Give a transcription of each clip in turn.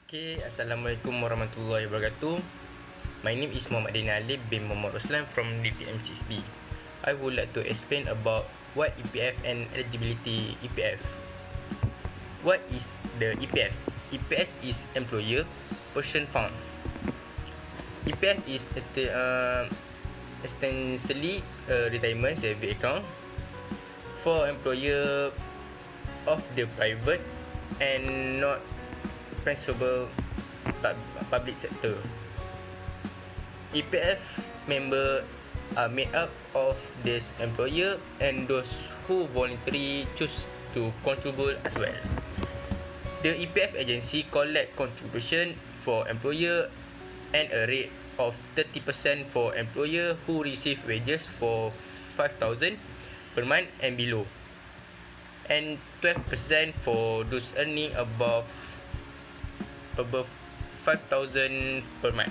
Okay, Assalamualaikum warahmatullahi wabarakatuh. My name is Mohd Aliff bin Mohd Ruslan from DPM6B. I would like to explain about what EPF and eligibility EPF. What is the EPF? EPF is Employer Pension Fund. EPF is essentially a retirement saving account for employer of the private and not principal public sector. EPF member are made up of this employer and those who voluntarily choose to contribute as well. The EPF agency collect contribution for employer and a rate of 30% for employer who receive wages for 5,000 per month and below, and 12% for those earning above 5,000 per month.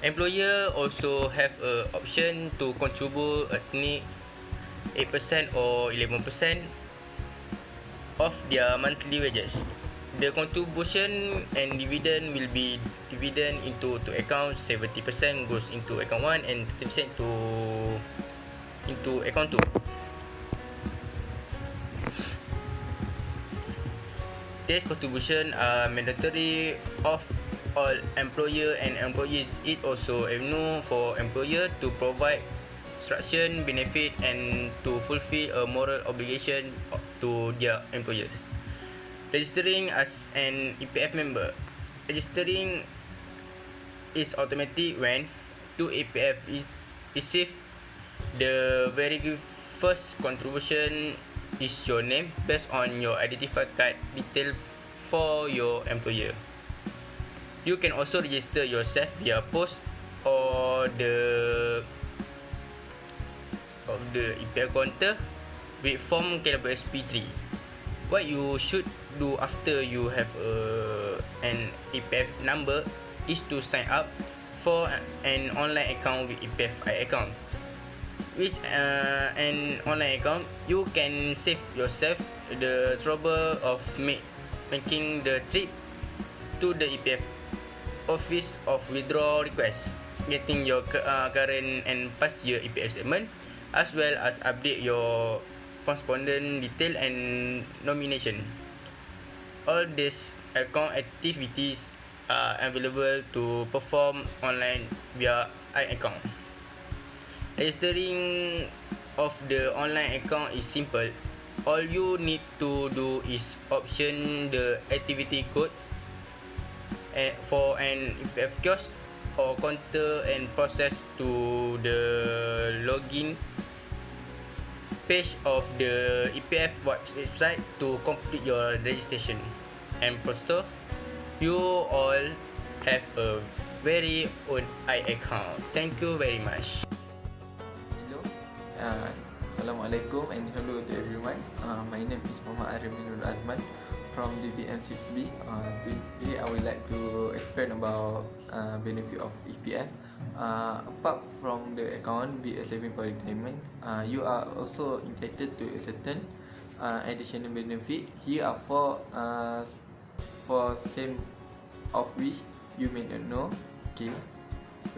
Employer also have a option to contribute at 8% or 11% of their monthly wages. The contribution and dividend will be dividend into two accounts. 70% goes into account 1 and 30% into account 2. This contribution are mandatory of all employer and employees. It also avenue for employer to provide instruction, benefit and to fulfill a moral obligation to their employers. Registering as an EPF member. Registering is automatic when two EPF receive the very first contribution is your name based on your identified card detail for your employer. You can also register yourself via post or the EPF counter with form Kpbkl 3. What you should do after you have an EPF number is to sign up for an online account with EPF account. With an online account, you can save yourself the trouble of making the trip to the EPF office of withdrawal request, getting your current and past year EPF statement, as well as update your correspondent detail and nomination. All these account activities are available to perform online via iAccount. Registering of the online account is simple. All you need to do is option the activity code for an EPF kiosk or counter and process to the login page of the EPF website to complete your registration. And poster, you all have a very own iAccount. Thank you very much. Assalamualaikum and hello to everyone. My name is Ariff Norulazman from DPM6B. Today I would like to explain about benefit of EPF. Apart from the account be a saving for retirement, you are also entitled to a certain additional benefit. Here are for same of which you may not know.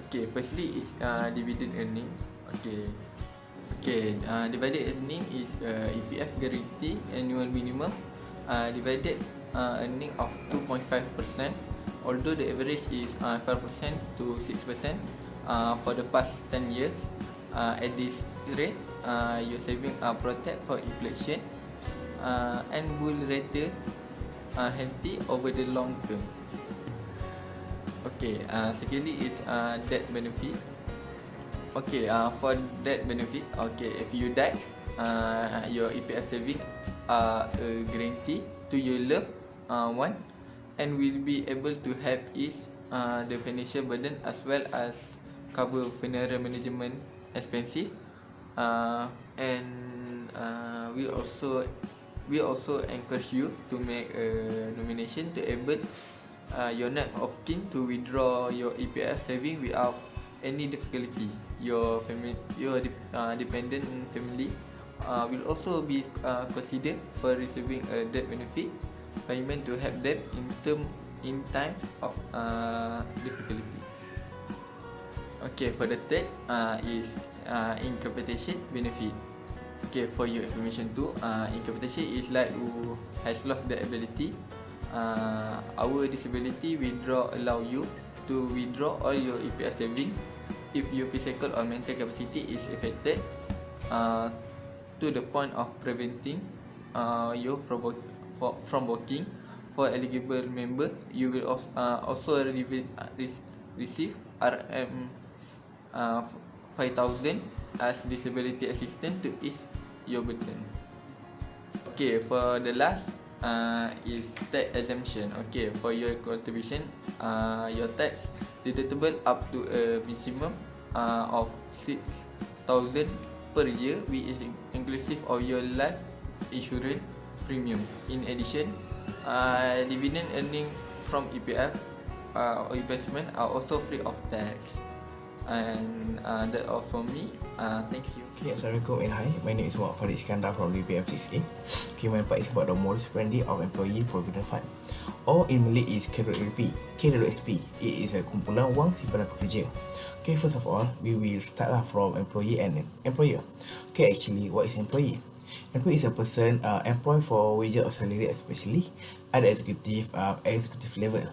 Okay. Firstly is dividend earning. Dividend earning is EPF guarantee annual minimum divided earning of 2.5%, although the average is 5% to 6% for the past 10 years. At this rate, your savings are protected for inflation and will rate healthy over the long term. Secondly is death benefit. For that benefit, if you die, your EPF saving are a guarantee to your loved one and will be able to help ease the financial burden as well as cover funeral management expenses. We also encourage you to make a nomination to able your next of kin to withdraw your EPF saving without any difficulty. Your dependent family will also be considered for receiving a death benefit payment to help them in time of difficulty. Okay, for the third is Incompetition Benefit. Okay, for your information too, incompetition is like who has lost the ability. Our disability withdraw allow you to withdraw all your EPF saving if your physical or mental capacity is affected to the point of preventing you from working. For eligible member, you will also receive RM 5,000 as disability assistance to ease your burden. Okay, for the last is tax exemption. Okay, for your contribution, your tax deductible up to a maximum of 6,000 per year, which is inclusive of your life insurance premium. In addition, dividend earning from EPF or investment are also free of tax. And that's all from me. Thank you. Okay, Assalamualaikum and hi. My name is Mohd Farid Iskandar from DPM 6A. Okay, my part is about the modus operandi of Employee Provident Fund, or in Malay is KWSP. It is a kumpulan wang simpanan pekerja. Okay, first of all, we will start from employee and employer. Okay, actually, what is employee? Employee is a person employed for wages or salary, especially at the executive level.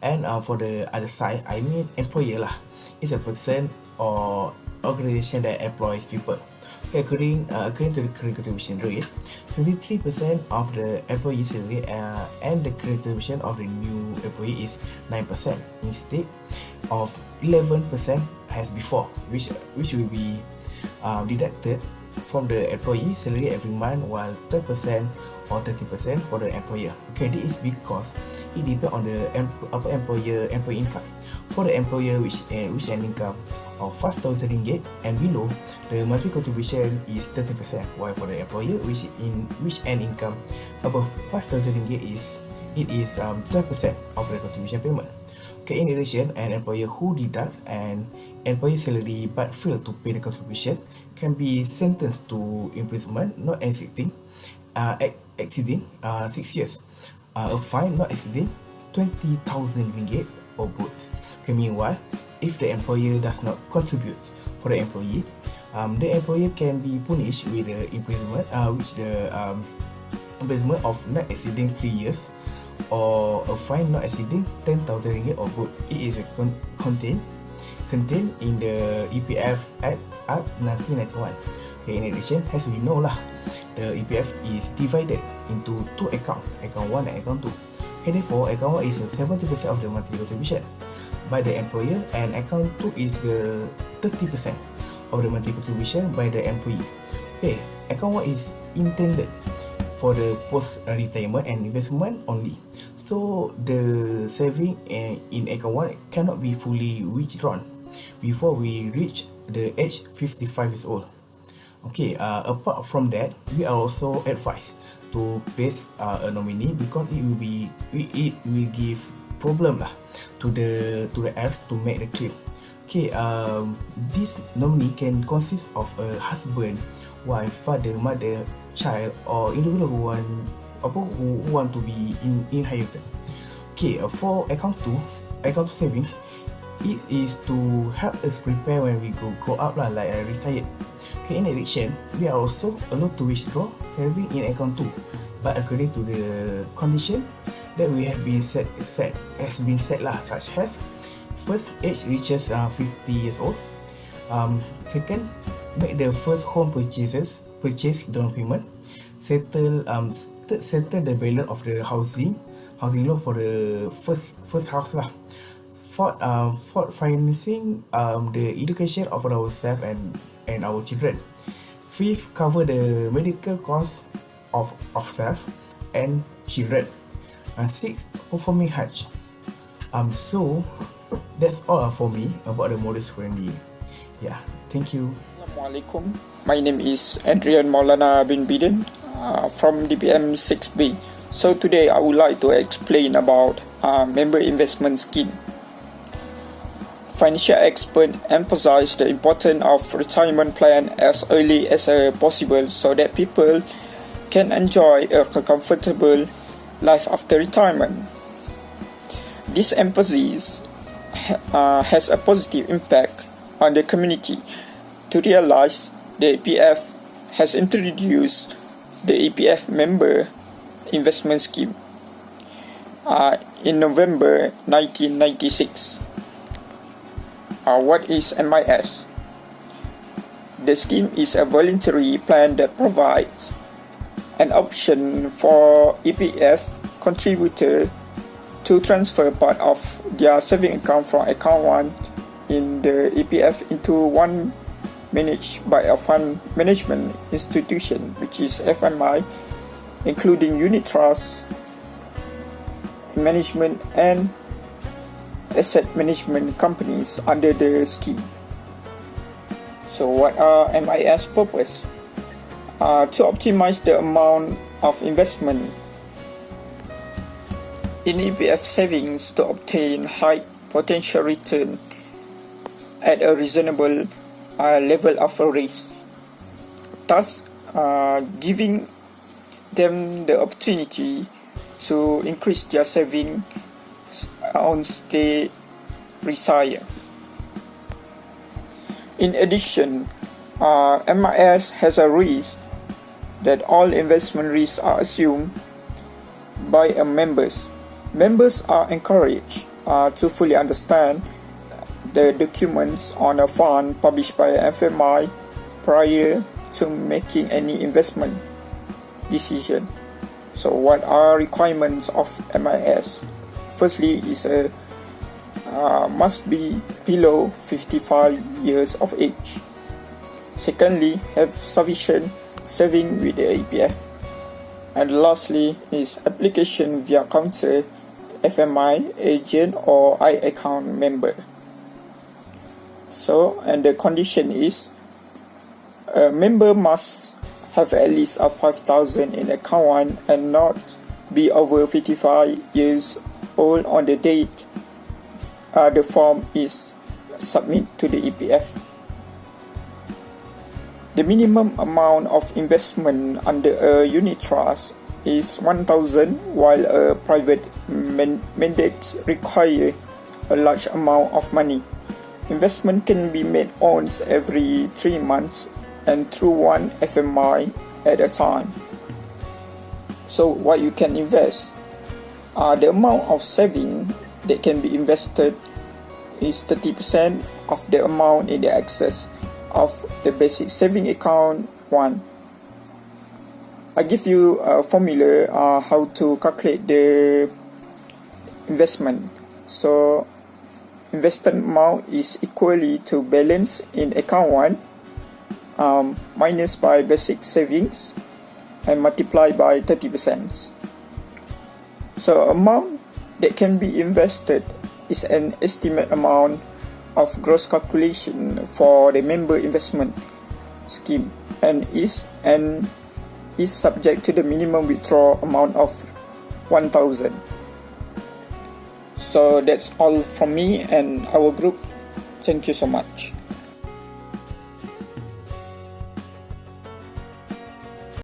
And for the other side, I mean employer lah. Is a person or organization that employs people. Okay, according to the current contribution rate, 23% of the employee salary and the current contribution of the new employee is 9% instead of 11% as before, which will be deducted from the employee salary every month, while 10% or 30% for the employer. Okay, this is because it depends on the employee income. For the employer which an income of 5,000 ringgit and below, the monthly contribution is 30%, while for the employer which an income above 5,000 ringgit is 12% of the contribution payment. Okay, in addition, an employer who deducts an employee salary but fail to pay the contribution can be sentenced to imprisonment not exceeding 6 years, a fine not exceeding 20,000 ringgit or both. Okay, meanwhile, if the employer does not contribute for the employee can be punished with the imprisonment, imprisonment of not exceeding 3 years, or a fine not exceeding 10,000 ringgit or both. It is contained in the EPF Act 1991. Okay, in addition, as we know lah, the EPF is divided into two accounts, account 1 and account 2. Okay, therefore, account 1 is 70% of the monthly contribution by the employer, and account 2 is the 30% of the monthly contribution by the employee. Okay, account 1 is intended for the post-retirement and investment only. So, the saving in account 1 cannot be fully withdrawn before we reach the age 55 years old. Okay, apart from that, we are also advised to place a nominee because it will give problem lah to the heirs to make the claim. Okay, this nominee can consist of a husband, wife, father, mother, child, or individual who want to be inherited. Okay, for account 2 savings, it is to help us prepare when we grow up lah, like retired. Okay, in addition, we are also allowed to withdraw saving in account 2, but according to the condition that we have been set lah, such as first, age reaches 50 years old. Second, make the first home purchase down payment. Settle the balance of the housing loan for the first house lah. Fourth, financing the education of ourselves and our children. Fifth, cover the medical costs of self and children. Sixth, performing Hajj. So that's all for me about the modus operandi. Yeah, thank you. Assalamualaikum. My name is Adrianmaulana bin Bidin from DPM 6B. So today I would like to explain about member investment scheme. Financial experts emphasize the importance of retirement plan as early as possible so that people can enjoy a comfortable life after retirement. This emphasis has a positive impact on the community. To realize, the EPF has introduced the EPF Member Investment Scheme in November 1996. What is MIS? The scheme is a voluntary plan that provides an option for EPF contributor to transfer part of their saving account from account 1 in the EPF into one managed by a fund management institution, which is FMI, including unit trust management and asset management companies under the scheme. So what are MIS purpose? To optimize the amount of investment in EPF savings to obtain high potential return at a reasonable level of risk, thus giving them the opportunity to increase their savings once they retire. In addition, MIS has a risk that all investment risks are assumed by members. Members are encouraged to fully understand the documents on a fund published by FMI prior to making any investment decision. So what are requirements of MIS? Firstly, is must be below 55 years of age. Secondly, have sufficient saving with the EPF. And lastly is application via counter, FMI agent or account member. So, and the condition is a member must have at least 5,000 in account 1 and not be over 55 years old on the date the form is submitted to the EPF. The minimum amount of investment under a unit trust is 1,000, while a private mandate requires a large amount of money. Investment can be made once every 3 months and through one FMI at a time. So what you can invest? The amount of saving that can be invested is 30% of the amount in the excess of the basic saving account 1. I give you a formula how to calculate the investment. So investment amount is equally to balance in account 1 minus by basic savings and multiply by 30%. So amount that can be invested is an estimate amount of gross calculation for the member investment scheme and is subject to the minimum withdrawal amount of 1,000. So that's all from me and our group. Thank you so much.